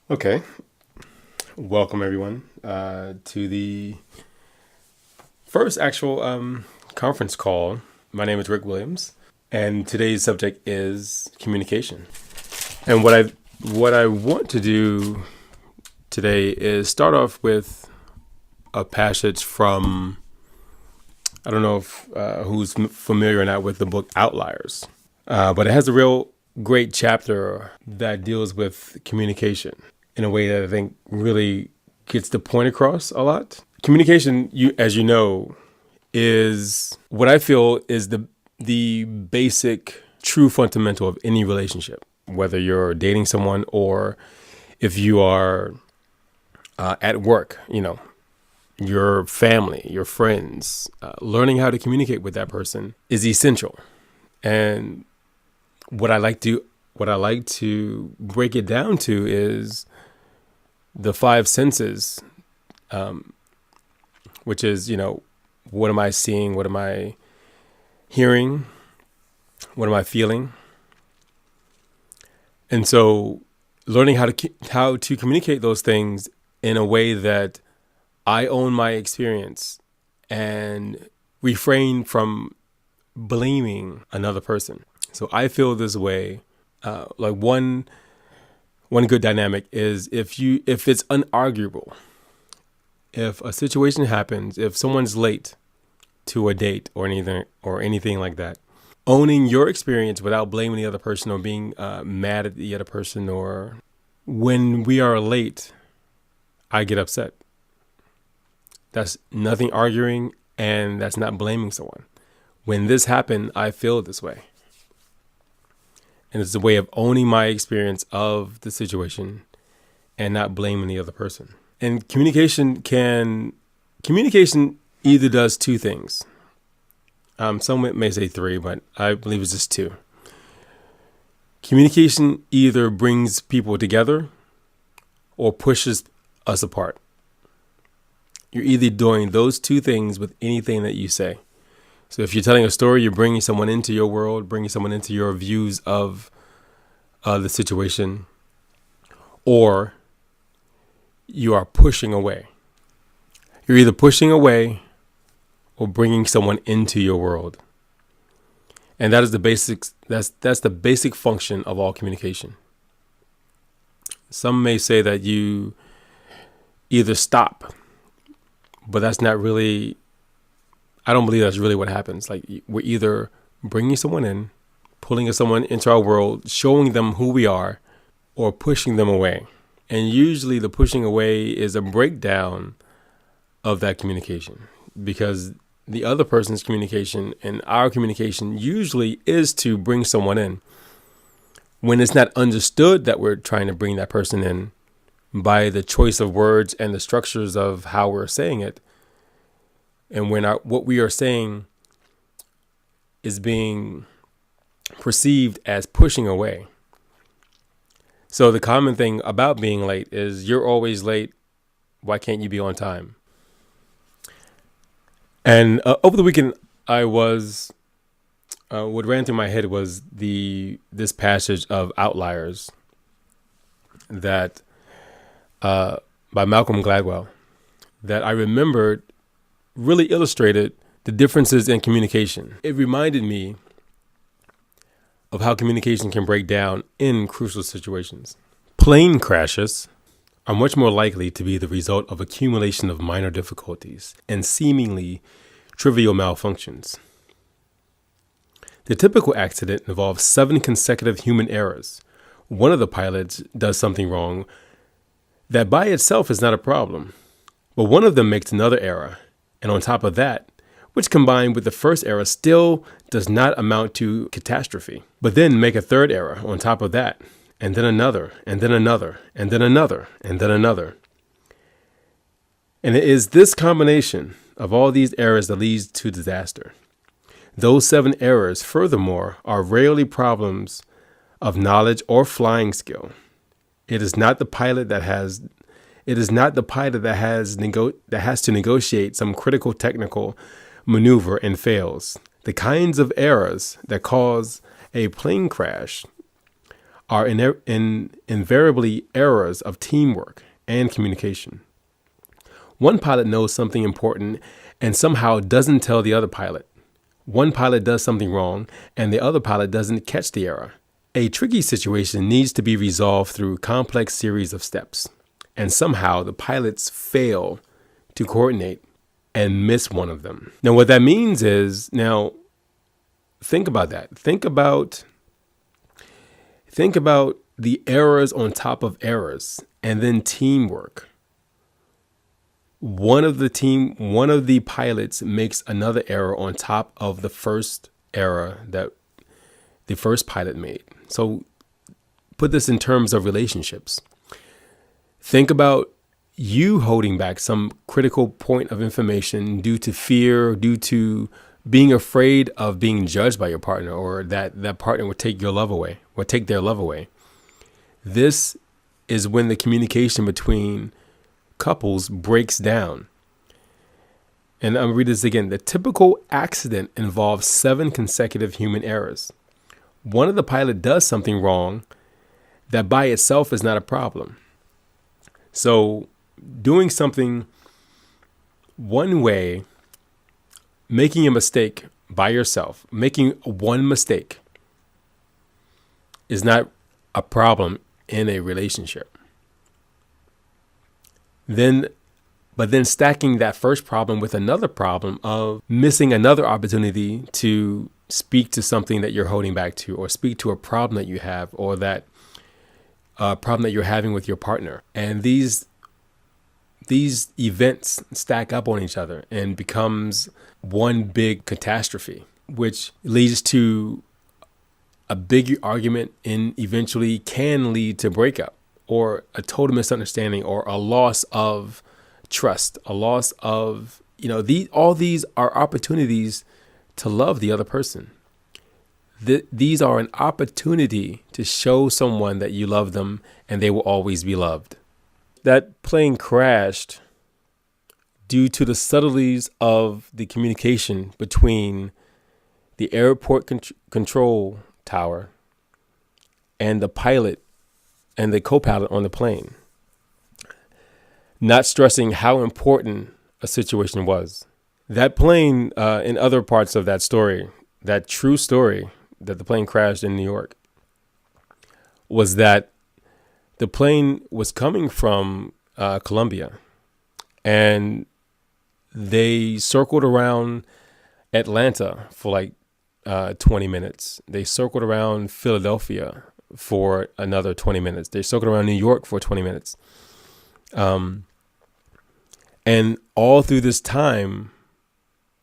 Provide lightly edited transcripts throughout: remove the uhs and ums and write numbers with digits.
Okay, welcome everyone to the first actual conference call. My name is Rick Williams, and today's subject is communication. And what I want to do today is start off with a passage from, I don't know if who's familiar or not with the book Outliers, but it has a real great chapter that deals with communication in a way that I think really gets the point across a lot. Communication, as you know, is what I feel is the basic, true fundamental of any relationship, whether you're dating someone or if you are at work, your family, your friends. Learning how to communicate with that person is essential. And what I like to break it down to is the five senses, which is, what am I seeing? What am I hearing? What am I feeling? And so learning how to communicate those things in a way that I own my experience and refrain from blaming another person. So I feel this way, like one good dynamic is if it's unarguable, if a situation happens, if someone's late to a date or anything like that, owning your experience without blaming the other person or being mad at the other person, or when we are late, I get upset. That's nothing arguing, and that's not blaming someone. When this happened, I feel this way. And it's a way of owning my experience of the situation and not blaming the other person. And communication either does two things. Some may say three, but I believe it's just two. Communication either brings people together or pushes us apart. You're either doing those two things with anything that you say. So if you're telling a story, you're bringing someone into your world, bringing someone into your views of the situation, or you are pushing away. You're either pushing away or bringing someone into your world. And that is the basics. That's the basic function of all communication. Some may say that you either stop, but that's not really, I don't believe that's really what happens. Like, we're either bringing someone in, pulling someone into our world, showing them who we are, or pushing them away. And usually the pushing away is a breakdown of that communication, because the other person's communication and our communication usually is to bring someone in. When it's not understood that we're trying to bring that person in by the choice of words and the structures of how we're saying it, and when what we are saying is being perceived as pushing away. So the common thing about being late is, you're always late. Why can't you be on time? And over the weekend, I was, what ran through my head was this passage of Outliers that by Malcolm Gladwell, that I remembered really illustrated the differences in communication. It reminded me of how communication can break down in crucial situations. Plane crashes are much more likely to be the result of accumulation of minor difficulties and seemingly trivial malfunctions. The typical accident involves 7 consecutive human errors. One of the pilots does something wrong that by itself is not a problem, but one of them makes another error, and on top of that, which combined with the first error still does not amount to catastrophe, but then make a third error on top of that, and then another, and then another, and then another, and then another. And it is this combination of all these errors that leads to disaster. Those 7 errors, furthermore, are rarely problems of knowledge or flying skill. It is not the pilot that has to negotiate some critical technical maneuver and fails. The kinds of errors that cause a plane crash are invariably errors of teamwork and communication. One pilot knows something important and somehow doesn't tell the other pilot. One pilot does something wrong and the other pilot doesn't catch the error. A tricky situation needs to be resolved through a complex series of steps, and somehow the pilots fail to coordinate and miss one of them. Now, what that means is, now think about that. Think about the errors on top of errors, and then teamwork. One of the pilots makes another error on top of the first error that the first pilot made. So put this in terms of relationships. Think about you holding back some critical point of information due to fear, due to being afraid of being judged by your partner, or that partner would take your love away, or take their love away. This is when the communication between couples breaks down. And I'm going to read this again. The typical accident involves 7 consecutive human errors. One of the pilot does something wrong that by itself is not a problem. So doing something one way, making a mistake by yourself, making one mistake is not a problem in a relationship. But then stacking that first problem with another problem of missing another opportunity to speak to something that you're holding back to, or speak to a problem that you have, or that problem that you're having with your partner. And these events stack up on each other and becomes one big catastrophe, which leads to a big argument and eventually can lead to breakup, or a total misunderstanding, or a loss of trust, a loss of, all these are opportunities to love the other person. These are an opportunity to show someone that you love them and they will always be loved. That plane crashed due to the subtleties of the communication between the airport control tower and the pilot and the co-pilot on the plane, not stressing how important a situation was. That plane, in other parts of that story, that true story that the plane crashed in New York, was that the plane was coming from Colombia, and they circled around Atlanta for like 20 minutes. They circled around Philadelphia for another 20 minutes. They circled around New York for 20 minutes. And all through this time,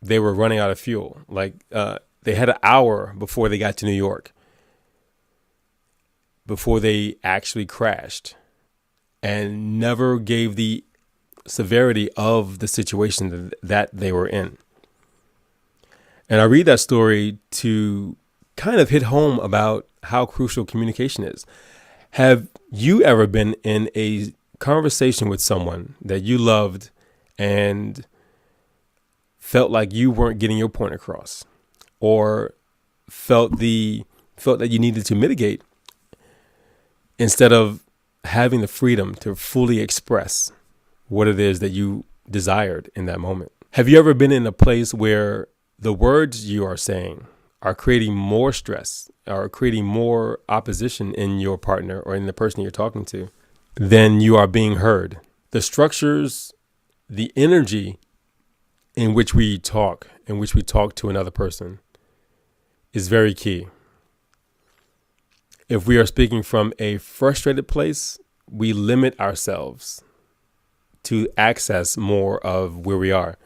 they were running out of fuel. They had an hour before they got to New York, before they actually crashed, and never gave the severity of the situation that they were in. And I read that story to kind of hit home about how crucial communication is. Have you ever been in a conversation with someone that you loved and felt like you weren't getting your point across, or felt that you needed to mitigate instead of having the freedom to fully express what it is that you desired in that moment? Have you ever been in a place where the words you are saying are creating more stress, or creating more opposition in your partner or in the person you're talking to than you are being heard? The structures, the energy in which we talk to another person is very key. If we are speaking from a frustrated place, we limit ourselves to access more of where we are.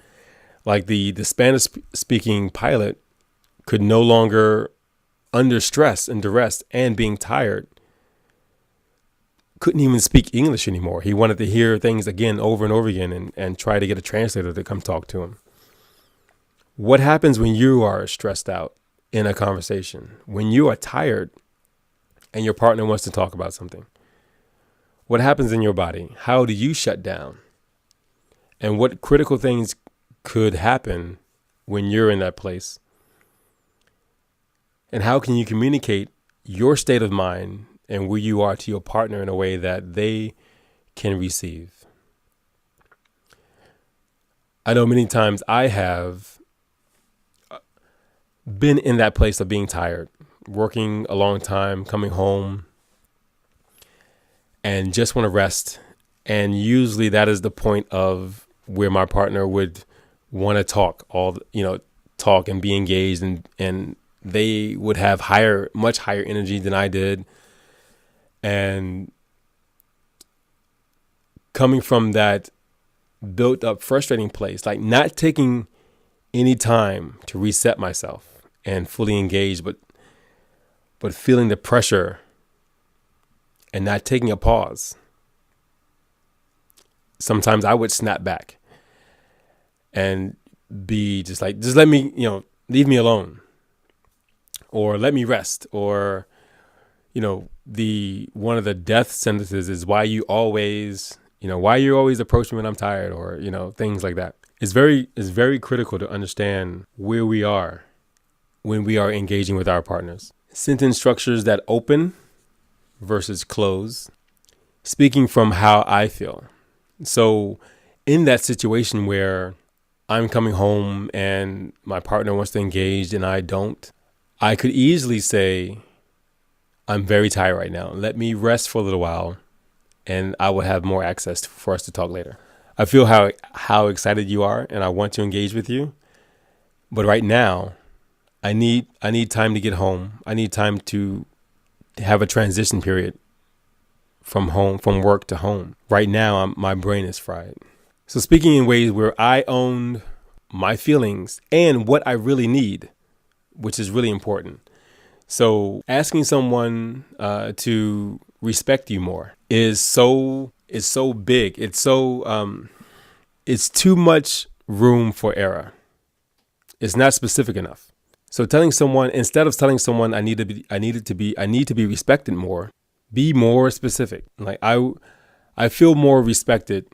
Like the Spanish speaking pilot could no longer, under stress and duress and being tired, couldn't even speak English anymore. He wanted to hear things again over and over again, and try to get a translator to come talk to him. What happens when you are stressed out in a conversation? When you are tired and your partner wants to talk about something, what happens in your body? How do you shut down? And what critical things could happen when you're in that place? And how can you communicate your state of mind and where you are to your partner in a way that they can receive. I know many times I have been in that place of being tired, working a long time, coming home, and just want to rest. And usually that is the point of where my partner would want to talk and be engaged, and they would have much higher energy than I did. And coming from that built up, frustrating place, like not taking any time to reset myself and fully engage, but feeling the pressure and not taking a pause. Sometimes I would snap back and be just like, just let me, leave me alone, or let me rest, or, one of the death sentences is why you always approach me when I'm tired, or, things like that. It's very critical to understand where we are when we are engaging with our partners. Sentence structures that open versus close, speaking from how I feel. So in that situation where I'm coming home and my partner wants to engage and I don't, I could easily say, I'm very tired right now. Let me rest for a little while and I will have more access for us to talk later. I feel how excited you are and I want to engage with you. But right now, I need time to get home. I need time to have a transition period from work to home. Right now, my brain is fried. So speaking in ways where I own my feelings and what I really need, which is really important. So asking someone to respect you more is so big. It's too much room for error. It's not specific enough. So instead of telling someone I need to be respected more, be more specific. Like I feel more respected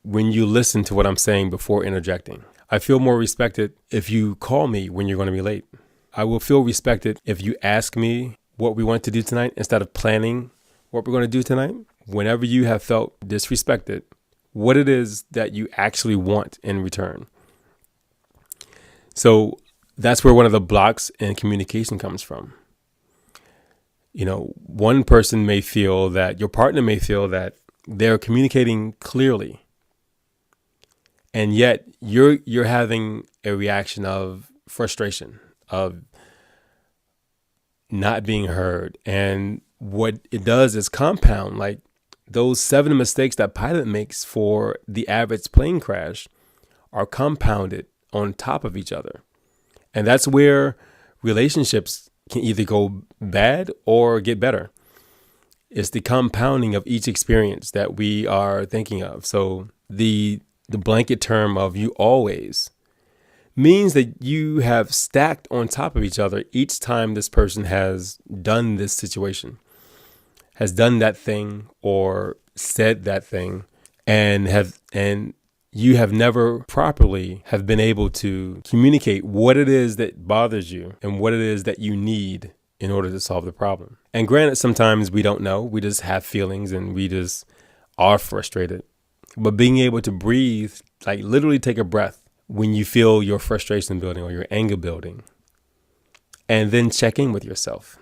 when you listen to what I'm saying before interjecting. I feel more respected if you call me when you're going to be late. I will feel respected if you ask me what we want to do tonight instead of planning what we're going to do tonight. Whenever you have felt disrespected, what it is that you actually want in return. So that's where one of the blocks in communication comes from. One person may feel that your partner may feel that they're communicating clearly, and yet you're having a reaction of frustration, of not being heard. And what it does is compound, like those 7 mistakes that pilot makes for the average plane crash are compounded on top of each other. And that's where relationships can either go bad or get better. It's the compounding of each experience that we are thinking of. So the blanket term of you always means that you have stacked on top of each other each time this person has done this situation, has done that thing or said that thing, and you have never properly have been able to communicate what it is that bothers you and what it is that you need in order to solve the problem. And granted, sometimes we don't know. We just have feelings and we just are frustrated. But being able to breathe, like literally take a breath when you feel your frustration building or your anger building, and then check in with yourself.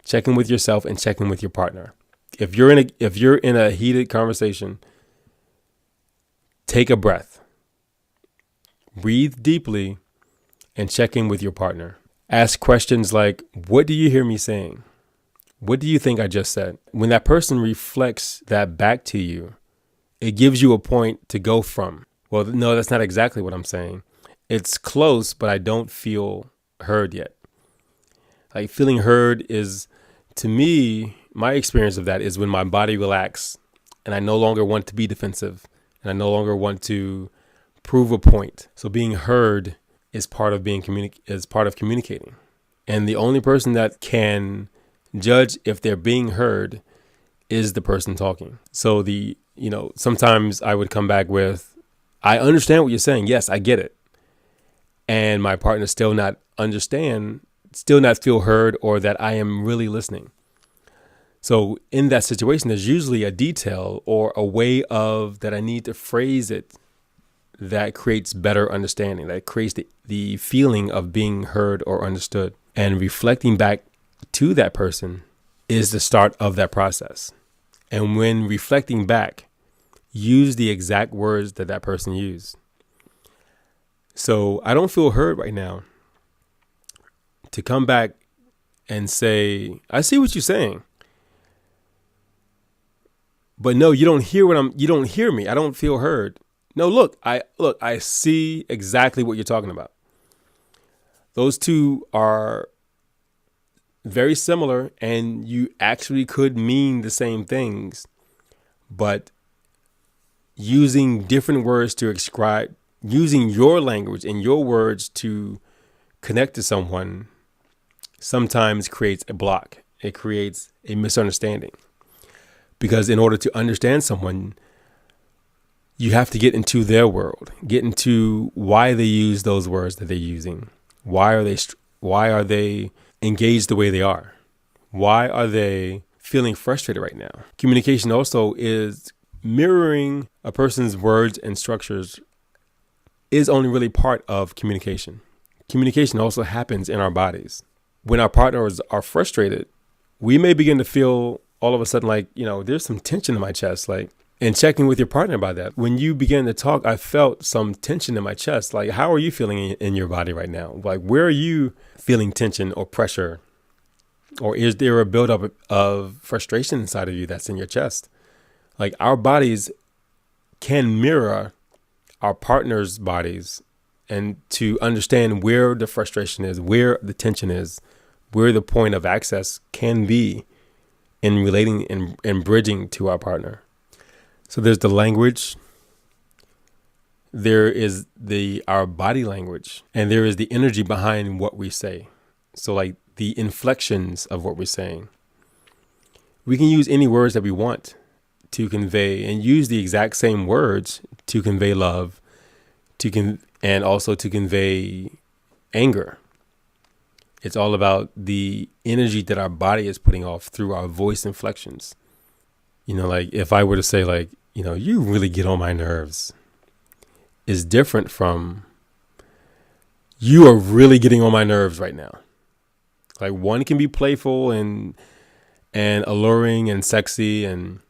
Check in with yourself and check in with your partner. If you're in a heated conversation, take a breath, breathe deeply, and check in with your partner. Ask questions like, what do you hear me saying? What do you think I just said? When that person reflects that back to you, it gives you a point to go from. Well, no, that's not exactly what I'm saying. It's close, but I don't feel heard yet. Like feeling heard is, to me, my experience of that is when my body relaxes and I no longer want to be defensive and I no longer want to prove a point. So being heard is part of communicating. And the only person that can judge if they're being heard is the person talking. So sometimes I would come back with, I understand what you're saying. Yes, I get it. And my partner still not understand, still not feel heard, or that I am really listening. So in that situation, there's usually a detail or a way of that I need to phrase it that creates better understanding, that creates the feeling of being heard or understood. And reflecting back to that person is the start of that process. And when reflecting back, use the exact words that that person used. So I don't feel heard right now. To come back and say, I see what you're saying. But no, you don't hear me. I don't feel heard. No, I see exactly what you're talking about. Those two are very similar, and you actually could mean the same things, but using different words to describe, using your language and your words to connect to someone sometimes creates a block. It creates a misunderstanding. Because in order to understand someone, you have to get into their world, get into why they use those words that they're using. Why are they engaged the way they are? Why are they feeling frustrated right now? Communication also is mirroring a person's words and structures is only really part of communication. Communication also happens in our bodies. When our partners are frustrated, we may begin to feel all of a sudden like, there's some tension in my chest, and checking with your partner about that. When you began to talk, I felt some tension in my chest. Like, how are you feeling in your body right now? Like, where are you feeling tension or pressure? Or is there a buildup of frustration inside of you that's in your chest? Like, our bodies can mirror our partner's bodies, and to understand where the frustration is, where the tension is, where the point of access can be in relating and bridging to our partner. So there's the language, there is our body language, and there is the energy behind what we say. So like the inflections of what we're saying. We can use any words that we want to convey, and use the exact same words to convey love, and also to convey anger. It's all about the energy that our body is putting off through our voice inflections. Like if I were to say you really get on my nerves, is different from you are really getting on my nerves right now. Like one can be playful and alluring and sexy, and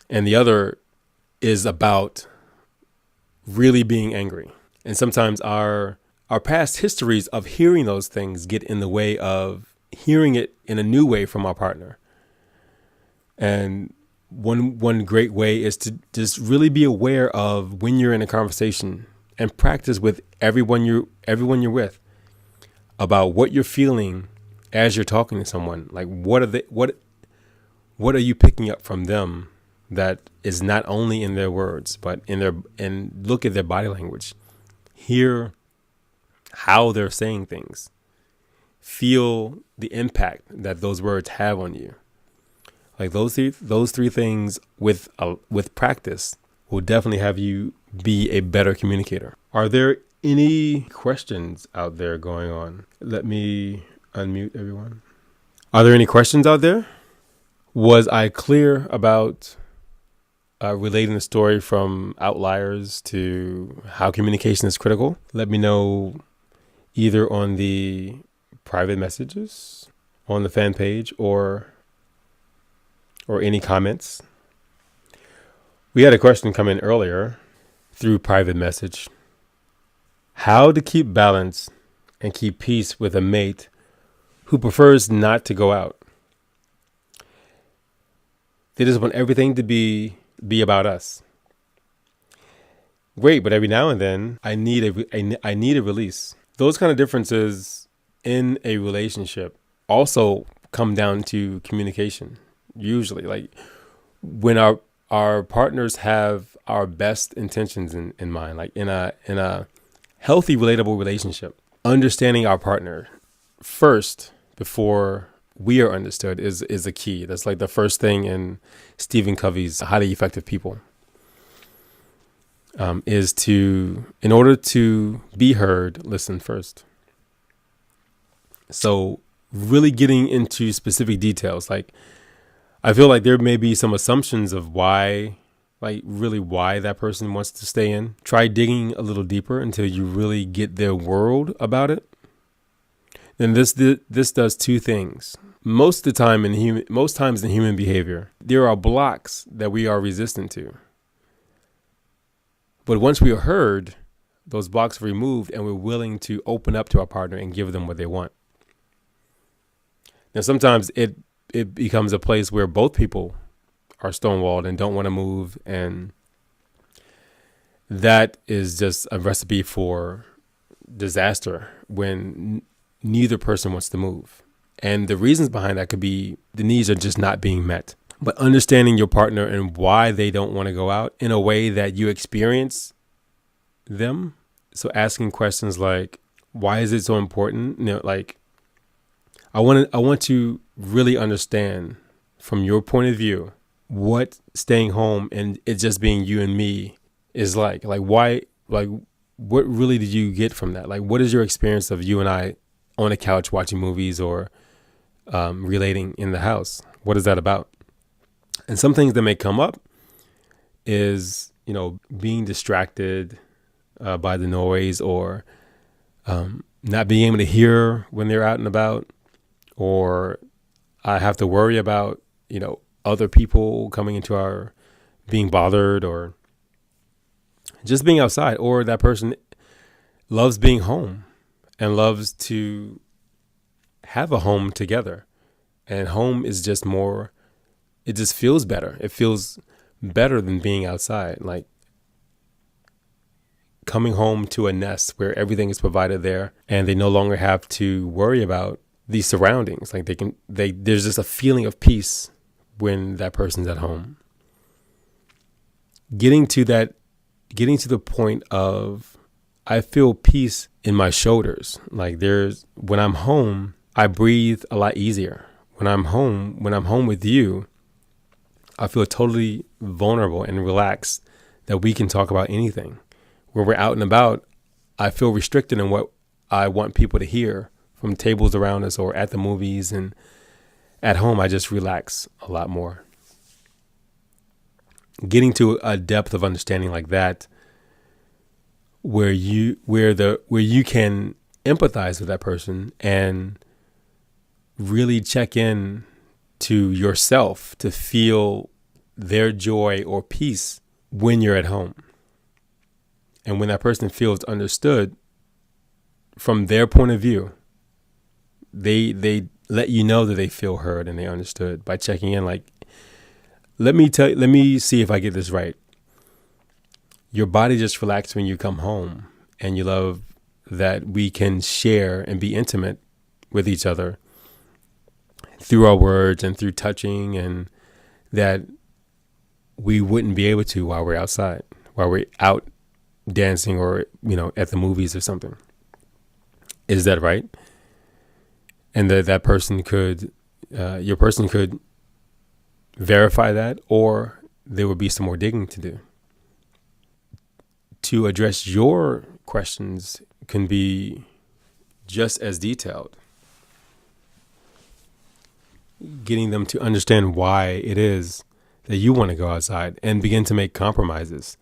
the other is about really being angry. And sometimes our past histories of hearing those things get in the way of hearing it in a new way from our partner. And one great way is to just really be aware of when you're in a conversation, and practice with everyone you're with about what you're feeling as you're talking to someone. Like what are you picking up from them that is not only in their words, but and look at their body language. Hear how they're saying things. Feel the impact that those words have on you. Like those three things with practice will definitely have you be a better communicator. Are there any questions out there going on? Let me unmute everyone. Are there any questions out there? Was I clear about relating the story from outliers to how communication is critical? Let me know either on the private messages on the fan page or any comments. We had a question come in earlier through private message. How to keep balance and keep peace with a mate who prefers not to go out. They just want everything to be about us. Great, but every now and then I need a release. Those kind of differences in a relationship also come down to communication. Usually, like when our partners have our best intentions in mind, like in a healthy, relatable relationship, understanding our partner first before we are understood is a key. That's like the first thing in Stephen Covey's Highly Effective People. Is to, in order to be heard, listen first. So really getting into specific details, like I feel like there may be some assumptions of why, like really why that person wants to stay in. Try digging a little deeper until you really get their world about it. And this does two things. Most times in human behavior, there are blocks that we are resistant to. But once we are heard, those blocks are removed and we're willing to open up to our partner and give them what they want. Now, sometimes it becomes a place where both people are stonewalled and don't want to move. And that is just a recipe for disaster when neither person wants to move. And the reasons behind that could be the needs are just not being met. But understanding your partner and why they don't want to go out in a way that you experience them. So asking questions like, why is it so important? Like, I want to really understand from your point of view what staying home and it just being you and me is like. Like, why, like, what really did you get from that? Like, what is your experience of you and I on a couch watching movies or relating in the house? What is that about? And some things that may come up is, being distracted by the noise or not being able to hear when they're out and about, or I have to worry about, other people coming into our being bothered or just being outside, or that person loves being home and loves to have a home together. And home is just more, it just feels better. It feels better than being outside. Like coming home to a nest where everything is provided there and they no longer have to worry about these surroundings. Like there's just a feeling of peace when that person's at home. Getting to the point of, I feel peace in my shoulders. Like when I'm home, I breathe a lot easier. When I'm home with you, I feel totally vulnerable and relaxed that we can talk about anything. When we're out and about, I feel restricted in what I want people to hear from tables around us or at the movies, and at home, I just relax a lot more. Getting to a depth of understanding like that, where you can empathize with that person and really check in to yourself to feel their joy or peace when you're at home. And when that person feels understood from their point of view, they let you know that they feel heard and they understood by checking in. Like, let me see if I get this right. Your body just relaxes when you come home, and you love that we can share and be intimate with each other through our words and through touching, and that we wouldn't be able to while we're outside, while we're out dancing or, at the movies or something. Is that right? And that person could, your person could verify that, or there would be some more digging to do. To address your questions can be just as detailed. Getting them to understand why it is that you want to go outside and begin to make compromises.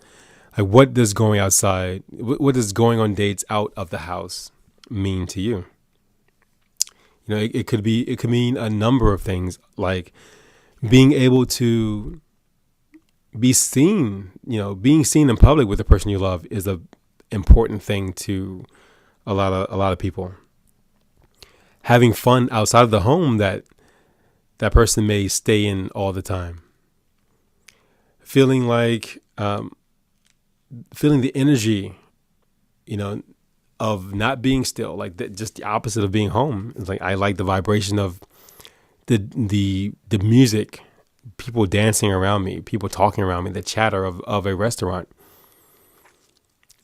Like, what does going outside, what does going on dates out of the house mean to you? It could mean a number of things, like being able to be seen, being seen in public with the person you love is a important thing to a lot of people. Having fun outside of the home that person may stay in all the time. Feeling like, feeling the energy, of not being still, like just the opposite of being home. It's like, I like the vibration of the music, people dancing around me, people talking around me, the chatter of a restaurant,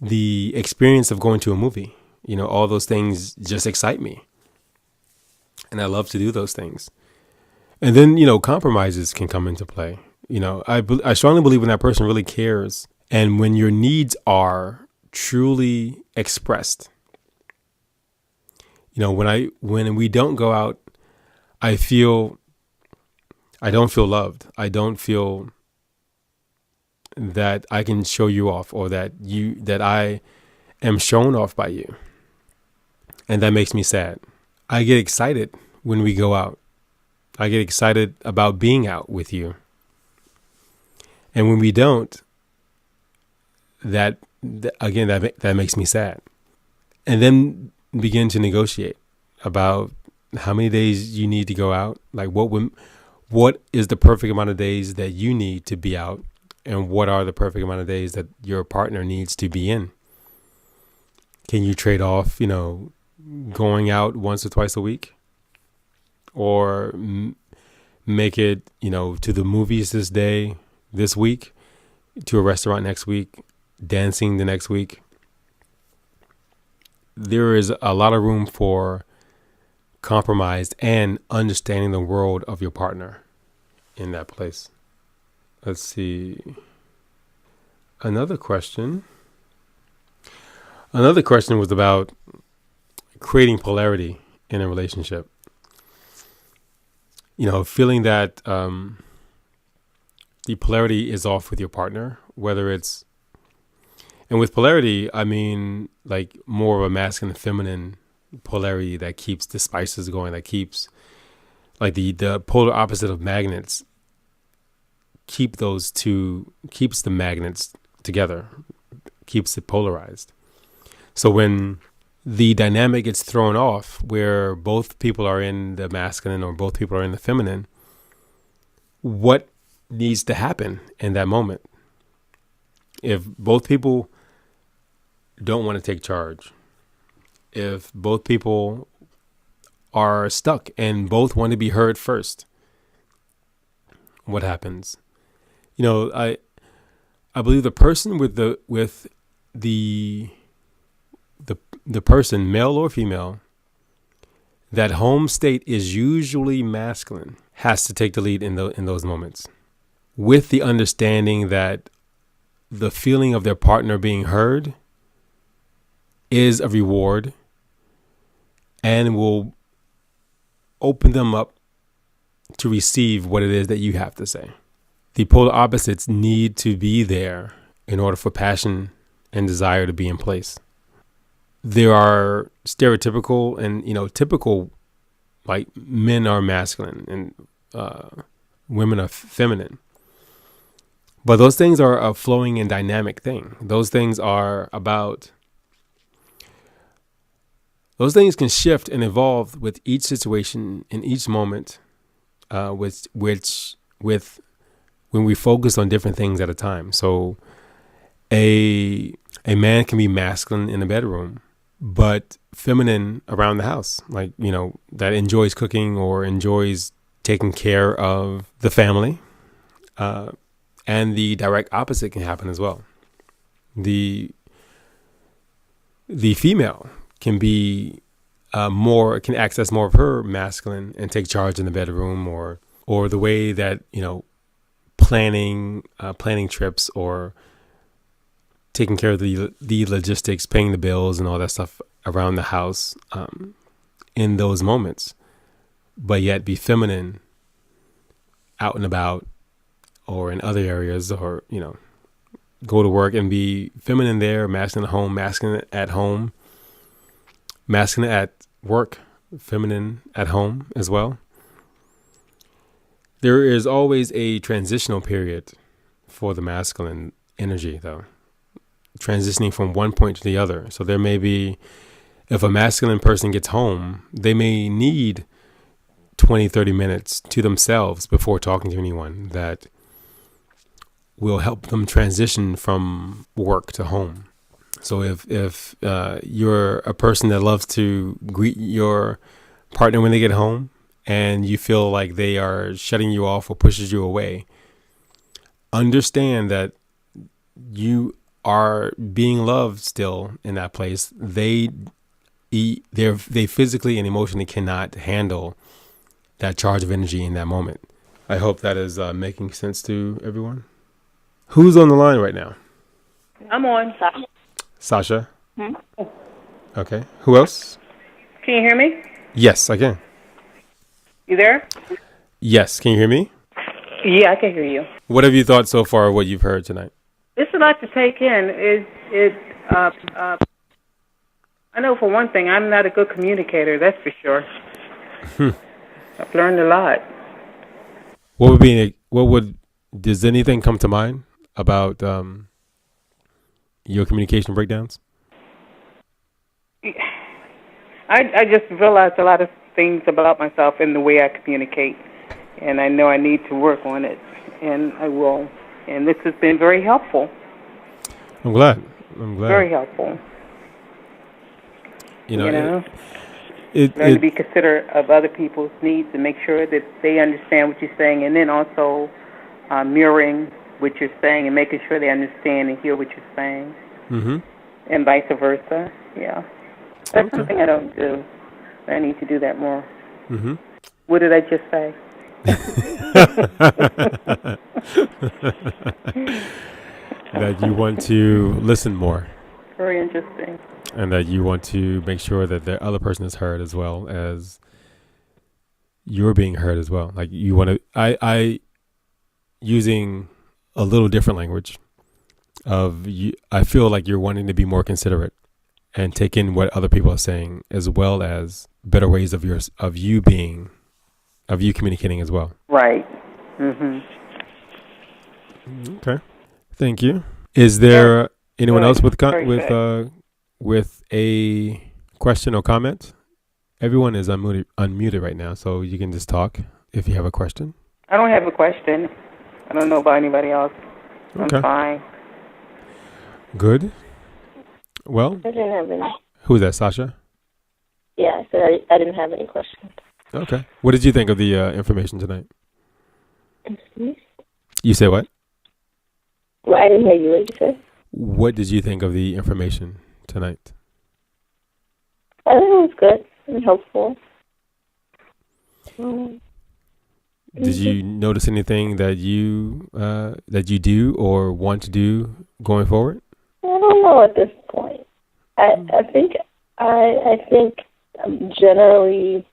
the experience of going to a movie, all those things just excite me. And I love to do those things. And then, compromises can come into play. I strongly believe when that person really cares and when your needs are truly expressed. When we don't go out, I feel I don't feel loved. I don't feel that I can show you off, or that I am shown off by you. And that makes me sad. I get excited when we go out. I get excited about being out with you. And when we don't, that again, that makes me sad. And then begin to negotiate about how many days you need to go out. Like what is the perfect amount of days that you need to be out, and what are the perfect amount of days that your partner needs to be in? Can you trade off, going out once or twice a week, or make it, to the movies this week, to a restaurant next week, dancing the next week? There is a lot of room for compromise and understanding the world of your partner in that place. Let's see. Another question was about creating polarity in a relationship. Feeling that the polarity is off with your partner, and with polarity, I mean like more of a masculine and feminine polarity that keeps the spices going, that keeps like the polar opposite of magnets, keeps the magnets together, keeps it polarized. So when the dynamic gets thrown off, where both people are in the masculine or both people are in the feminine, what needs to happen in that moment? If both people don't want to take charge, if both people are stuck and both want to be heard first, what happens? I believe the person with the person, male or female, that home state is usually masculine, has to take the lead in those moments, with the understanding that the feeling of their partner being heard is a reward and will open them up to receive what it is that you have to say. The polar opposites need to be there in order for passion and desire to be in place. There are stereotypical and, typical, like men are masculine and women are feminine. But those things are a flowing and dynamic thing. Those things can shift and evolve with each situation in each moment, with when we focus on different things at a time. So a man can be masculine in the bedroom, but feminine around the house, like, that enjoys cooking or enjoys taking care of the family. And the direct opposite can happen as well. The female can be can access more of her masculine and take charge in the bedroom, or the way that, planning trips or taking care of the logistics, paying the bills and all that stuff around the house in those moments, but yet be feminine out and about or in other areas, or, go to work and be feminine there, masculine at home, masculine at work, feminine at home as well. There is always a transitional period for the masculine energy, though, transitioning from one point to the other. So there may be, if a masculine person gets home, they may need 20, 30 minutes to themselves before talking to anyone that will help them transition from work to home. So if you're a person that loves to greet your partner when they get home and you feel like they are shutting you off or pushes you away, understand that you are being loved still in that place. They physically and emotionally cannot handle that charge of energy in that moment. I hope that is making sense to everyone. Who's on the line right now? I'm on. Sasha? Okay. Who else? Can you hear me? Yes, I can. You there? Yes. Can you hear me? Yeah, I can hear you. What have you thought so far of what you've heard tonight? It's a lot to take in. I know for one thing, I'm not a good communicator. That's for sure. I've learned a lot. Does anything come to mind about your communication breakdowns? I just realized a lot of things about myself in the way I communicate, and I know I need to work on it, and I will. And this has been very helpful. I'm glad. Very helpful. You know, learn to be considerate of other people's needs and make sure that they understand what you're saying, and then also mirroring what you're saying and making sure they understand and hear what you're saying, and vice versa. Yeah, that's something I don't do. I need to do that more. What did I just say? That you want to listen more. Very interesting. And that you want to make sure that the other person is heard as well as you're being heard as well. Like you want to, I using a little different language of you, I feel like you're wanting to be more considerate and take in what other people are saying, as well as better ways of you communicating as well. Right. Okay. Thank you. Is there anyone else with a question or comment? Everyone is unmuted right now, so you can just talk if you have a question. I don't have a question. I don't know about anybody else. Okay. I'm fine. Good. Well, I didn't have any. Who's that, Sasha? Yeah, I said I didn't have any questions. Okay. What did you think of the information tonight? You say what? Well, I didn't hear you. What did you say? What did you think of the information tonight? I think it was good and helpful. Did you notice anything that you do or want to do going forward? I don't know at this point. I think I'm generally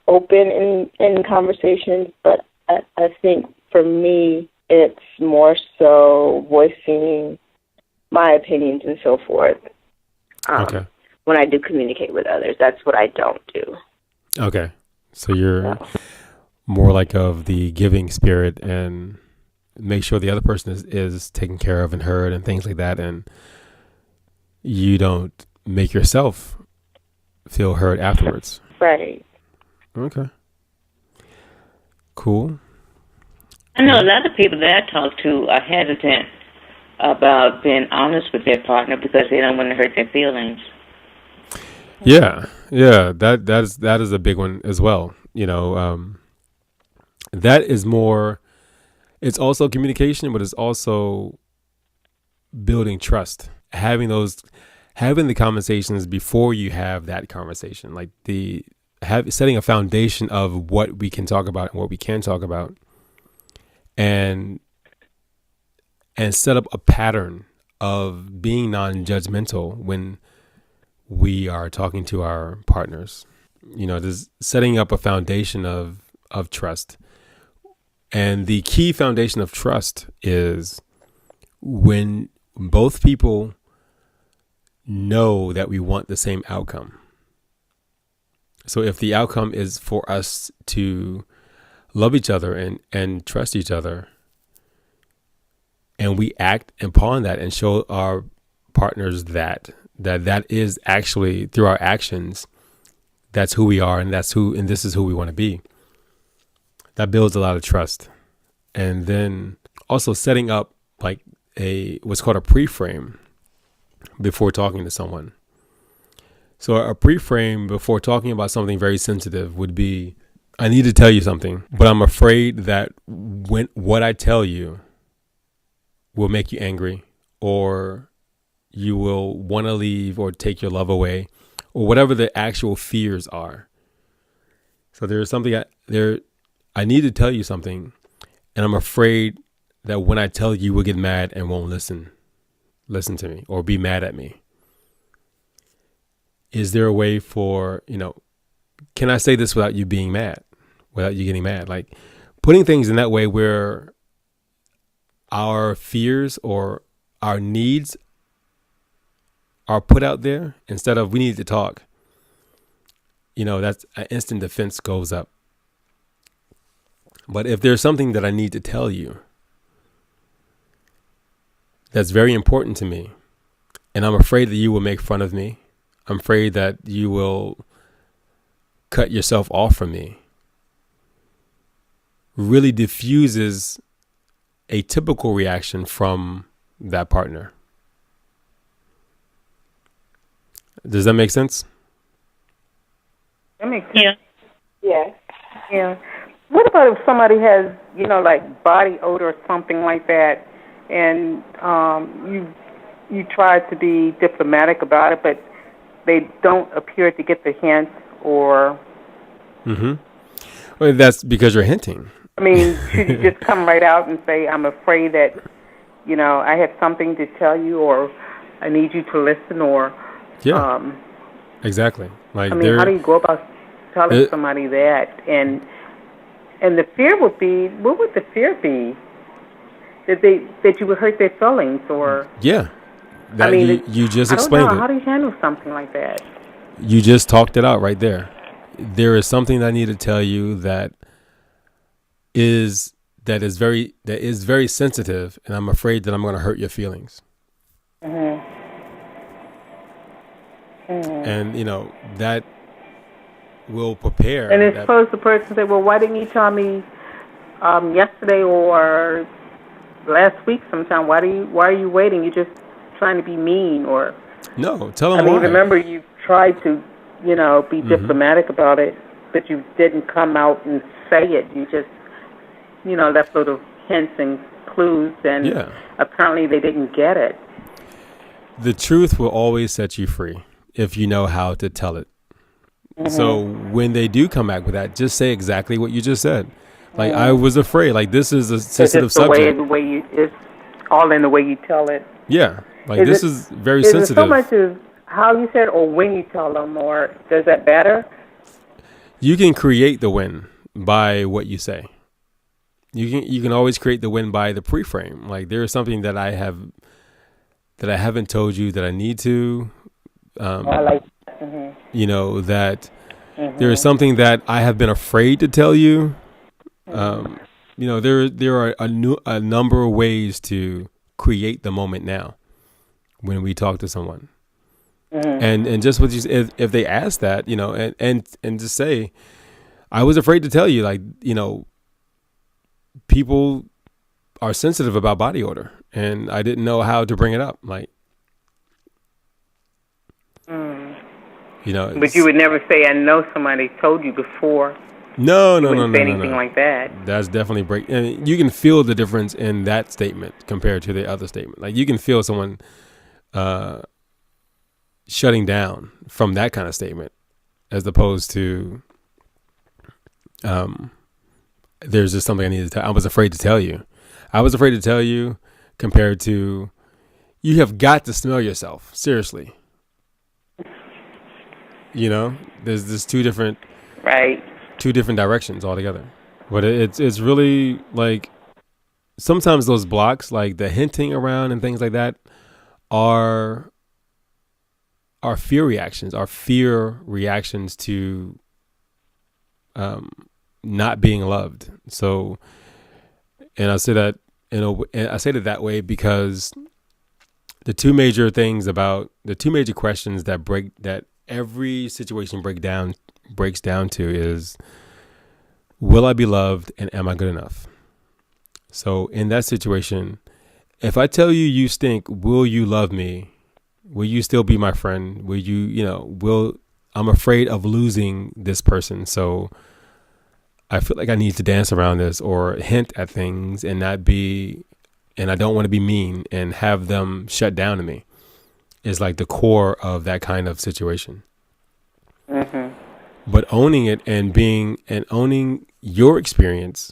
open in conversations, but I think for me it's more so voicing my opinions and so forth. Okay. When I do communicate with others, that's what I don't do. Okay. So you're more like of the giving spirit and make sure the other person is taken care of and heard and things like that, and you don't make yourself feel heard afterwards. Right. Okay. Cool. I know a lot of people that I talk to are hesitant about being honest with their partner because they don't want to hurt their feelings. Yeah, that is a big one as well. You know, that is more. It's also communication, but it's also building trust. Having the conversations before you have that conversation, like setting a foundation of what we can talk about and what we can talk about, and set up a pattern of being non-judgmental when we are talking to our partners. You know, just setting up a foundation of trust. And the key foundation of trust is when both people know that we want the same outcome. So if the outcome is for us to love each other and trust each other, and we act upon that and show our partners that is actually through our actions, that's who we are, and this is who we want to be. That builds a lot of trust. And then also setting up like what's called a pre-frame before talking to someone. So a pre-frame before talking about something very sensitive would be, I need to tell you something, but I'm afraid that what I tell you will make you angry, or you will want to leave or take your love away, or whatever the actual fears are. So there's something I need to tell you something, and I'm afraid that when I tell you, will get mad and won't listen to me or be mad at me. Is there a way for, can I say this without you being mad? without you getting mad. Like putting things in that way where our fears or our needs are put out there instead of we need to talk. That's an instant defense goes up. But if there's something that I need to tell you that's very important to me, and I'm afraid that you will make fun of me, I'm afraid that you will cut yourself off from me, really diffuses a typical reaction from that partner. Does that make sense? That makes sense. Yeah. Yes. Yeah. What about if somebody has, like body odor or something like that, and you try to be diplomatic about it, but they don't appear to get the hint, or? Mm-hmm. Well, that's because you're hinting. I mean, should you just come right out and say, I'm afraid that, I have something to tell you, or I need you to listen, or... Yeah, exactly. Like, I mean, how do you go about telling somebody that? And the fear would be, what would the fear be? That you would hurt their feelings, or... Yeah. You just explained it. I don't know. How do you handle something like that? You just talked it out right there. There is something that I need to tell you that is very sensitive, and I'm afraid that I'm going to hurt your feelings. Mm-hmm. Mm-hmm. And that will prepare. And it's suppose the person say, "Well, why didn't you tell me yesterday or last week? Sometime. Why are you waiting? You're just trying to be mean, or no? Tell them why. Remember you tried to, be diplomatic about it, but you didn't come out and say it. You just, left little hints and clues, and apparently they didn't get it. The truth will always set you free if you know how to tell it. Mm-hmm. So when they do come back with that, just say exactly what you just said. Like, I was afraid. Like, this is a sensitive subject. It's all in the way you tell it. Yeah. Like, this is very sensitive. Is it so much as how you said or when you tell them, or does that matter? You can create the win by what you say. You can always create the win by the pre-frame. Like, there is something that I haven't told you that I need to. I like that. Mm-hmm. That there is something that I have been afraid to tell you. There are a number of ways to create the moment now when we talk to someone. Mm-hmm. And just what you if they ask that, and just say, I was afraid to tell you, like, people are sensitive about body odor, and I didn't know how to bring it up. Like, but you would never say, I know somebody told you before. No. Say anything like that. That's definitely and you can feel the difference in that statement compared to the other statement. Like, you can feel someone shutting down from that kind of statement, as opposed to there's just something I needed to tell. I was afraid to tell you. I was afraid to tell you compared to you have got to smell yourself. Seriously. There's two different directions altogether. But it's really like sometimes those blocks, like the hinting around and things like that, are fear reactions to not being loved. So, and I say that and I say it that way because the two major questions that every situation breaks down to is, will I be loved and am I good enough? So in that situation, if I tell you you stink, will you love me? Will you still be my friend? Will you, I'm afraid of losing this person. So I feel like I need to dance around this or hint at things and I don't want to be mean and have them shut down to me. Is like the core of that kind of situation. Mm-hmm. But owning it and owning your experience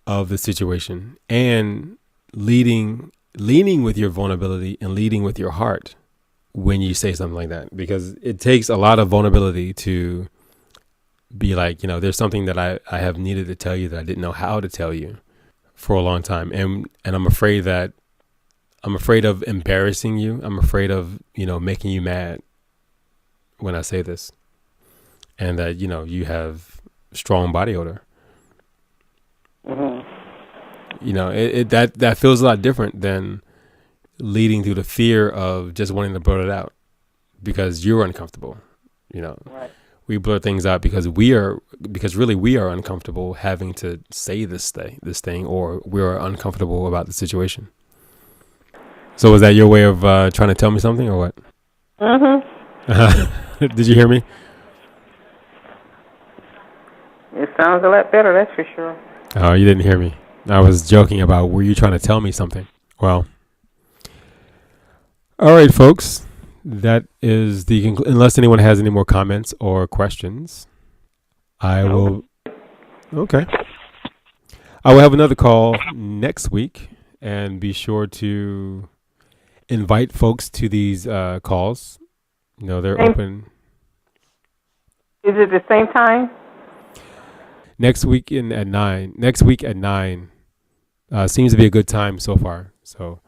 of the situation and leading with your vulnerability and leading with your heart when you say something like that, because it takes a lot of vulnerability to be like, there's something that I have needed to tell you that I didn't know how to tell you for a long time. And I'm afraid of embarrassing you. I'm afraid of, making you mad when I say this, and that, you have strong body odor. Mm-hmm. That feels a lot different than leading to the fear of just wanting to blurt it out because you're uncomfortable. Right. We blurt things out because really we are uncomfortable having to say this thing, or we are uncomfortable about the situation. So was that your way of trying to tell me something, or what? Mm-hmm. Did you hear me? It sounds a lot better, that's for sure. Oh, you didn't hear me. I was joking about, were you trying to tell me something? Well, all right, folks. That is unless anyone has any more comments or questions, I will. Okay. I will have another call next week, and be sure to invite folks to these calls. They're open. Is it the same time? Next week at 9. Next week at 9 seems to be a good time so far. So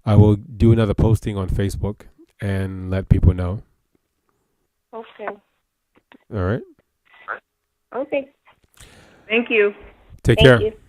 I will do another posting on Facebook and let people know. Okay. All right. Okay. Thank you. Take care. Thank you.